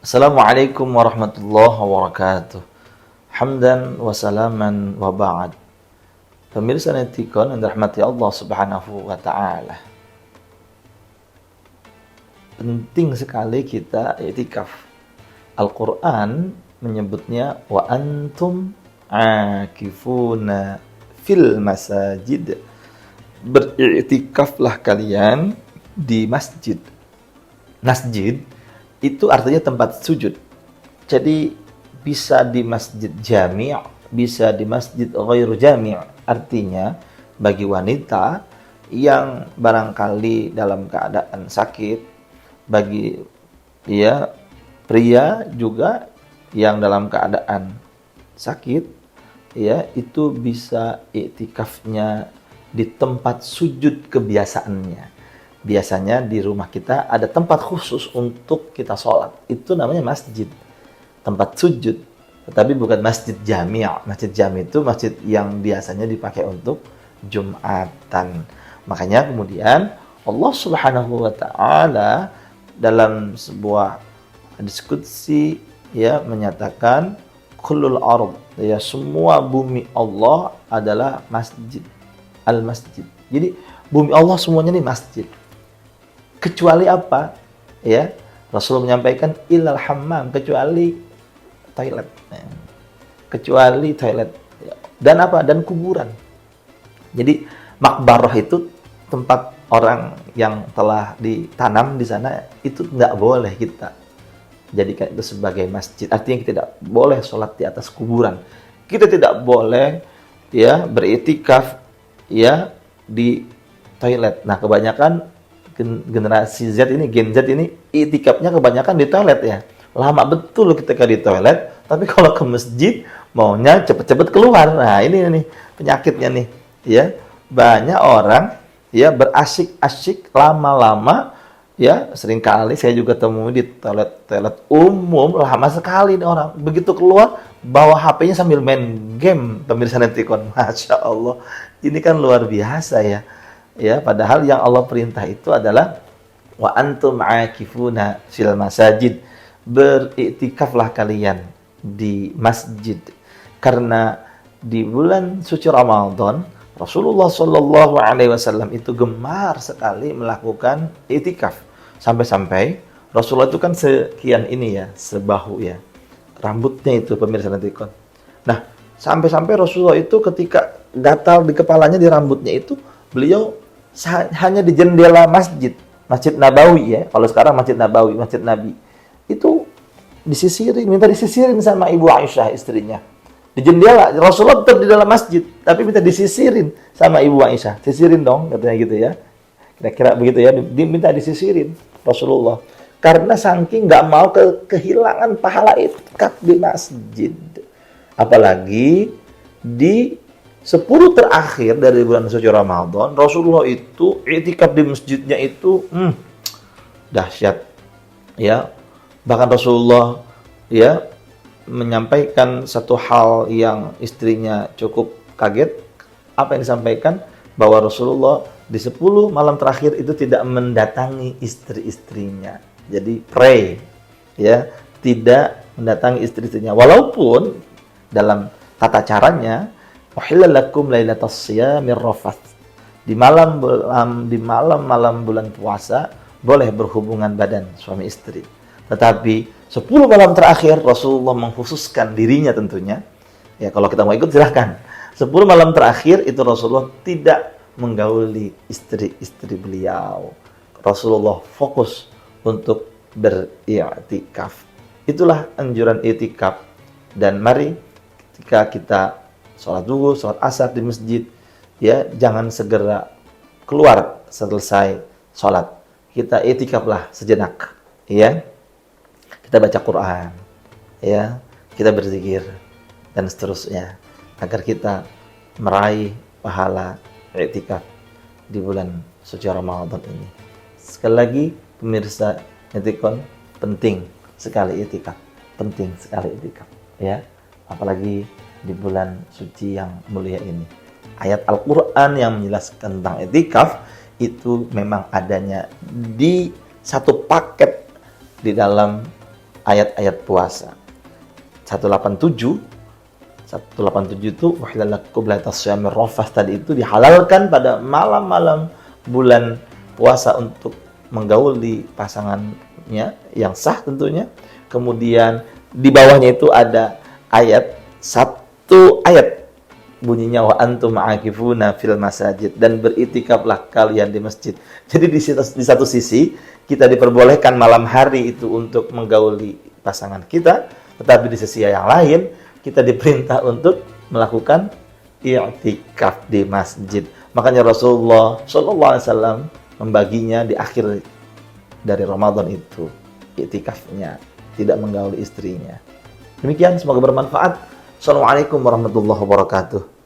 Assalamualaikum warahmatullahi wabarakatuh. Hamdan wa salaman wa ba'd. Pemirsa Netikon yang dirahmati Allah Subhanahu wa taala. Penting sekali kita i'tikaf. Al-Qur'an menyebutnya wa antum akifuna fil masajid. Beriktikaflah kalian di masjid. Masjid itu artinya tempat sujud. Jadi bisa di masjid jami', bisa di masjid ghairu jami'. Artinya bagi wanita yang barangkali dalam keadaan sakit, bagi pria juga yang dalam keadaan sakit, itu bisa iktikafnya di tempat sujud kebiasaannya. Biasanya di rumah kita ada tempat khusus untuk kita sholat. Itu namanya masjid, tempat sujud. Tetapi bukan masjid jami'. Masjid jami' itu masjid yang biasanya dipakai untuk Jumatan. Makanya kemudian Allah Subhanahu wa taala dalam sebuah diskusi menyatakan kullul ard, semua bumi Allah adalah masjid, al-masjid. Jadi bumi Allah semuanya ini masjid. Kecuali apa? Rasulullah menyampaikan ilal hammam, kecuali toilet. Kecuali toilet. Dan apa? Dan kuburan. Jadi makbarah itu tempat orang yang telah ditanam di sana, itu nggak boleh kita jadikan itu sebagai masjid. Artinya kita tidak boleh sholat di atas kuburan. Kita tidak boleh beriktikaf di toilet. Nah, kebanyakan generasi Z ini, Gen Z ini iktikafnya kebanyakan di toilet ya. Lama betul ketika di toilet, tapi kalau ke masjid maunya cepet-cepet keluar. Nah, ini nih penyakitnya nih, Banyak orang berasyik-asyik lama-lama, seringkali saya juga temui di toilet umum, lama sekali nih orang. Begitu keluar bawa HP-nya sambil main game, pemirsa Netikon. Masya Allah, ini kan luar biasa ya. Padahal yang Allah perintah itu adalah wa antum aakifuna fil masajid. Beriktikaflah kalian di masjid. Karena di bulan suci Ramadan, Rasulullah Shallallahu alaihi wasallam itu gemar sekali melakukan iktikaf. Sampai-sampai Rasulullah itu kan sekian ini sebahu rambutnya itu, pemirsa Netikon. Nah, sampai-sampai Rasulullah itu ketika gatal di kepalanya, di rambutnya itu, beliau hanya di jendela masjid Nabawi Kalau sekarang Masjid Nabawi, Masjid Nabi. Itu minta disisirin sama Ibu Aisyah istrinya. Di jendela, Rasulullah tetap di dalam masjid, tapi minta disisirin sama Ibu Aisyah. Sisirin dong, katanya gitu ya. Kira-kira begitu diminta disisirin Rasulullah. Karena saking nggak mau kehilangan pahala iktikaf di masjid. Apalagi di 10 terakhir dari bulan suci Ramadan, Rasulullah itu i'tikaf di masjidnya itu dahsyat. Bahkan Rasulullah menyampaikan satu hal yang istrinya cukup kaget. Apa yang disampaikan? Bahwa Rasulullah di 10 malam terakhir itu tidak mendatangi istri-istrinya. Jadi pray, tidak mendatangi istri-istrinya. Walaupun dalam tata caranya uhilla lakum lailatas siyamir rafath. Di malam-malam bulan puasa boleh berhubungan badan suami istri. Tetapi 10 malam terakhir Rasulullah mengkhususkan dirinya tentunya. Kalau kita mau ikut silahkan. 10 malam terakhir itu Rasulullah tidak menggauli istri-istri beliau. Rasulullah fokus untuk beriktikaf. Itulah anjuran iktikaf. Dan mari ketika kita sholat zuhur, sholat asar di masjid, jangan segera keluar selesai sholat. Kita iktikaflah sejenak, Kita baca Quran, kita berzikir dan seterusnya, agar kita meraih pahala iktikaf di bulan suci Ramadan ini. Sekali lagi, pemirsa Netikon, penting sekali iktikaf, apalagi di bulan suci yang mulia ini. Ayat Al-Quran yang menjelaskan tentang i'tikaf itu memang adanya di satu paket di dalam ayat-ayat puasa. 187 itu uhilla lakum lailatas syamir rafas, tadi itu dihalalkan pada malam-malam bulan puasa untuk menggauli pasangannya yang sah tentunya. Kemudian di bawahnya itu ada satu ayat bunyinya wa antum aakifuna fil masajid, dan beritikaflah kalian di masjid. Jadi di satu sisi kita diperbolehkan malam hari itu untuk menggauli pasangan kita, tetapi di sisi yang lain kita diperintah untuk melakukan i'tikaf di masjid. Makanya Rasulullah SAW membaginya di akhir dari Ramadan itu, i'tikafnya, tidak menggauli istrinya. Demikian, semoga bermanfaat. Assalamualaikum warahmatullahi wabarakatuh.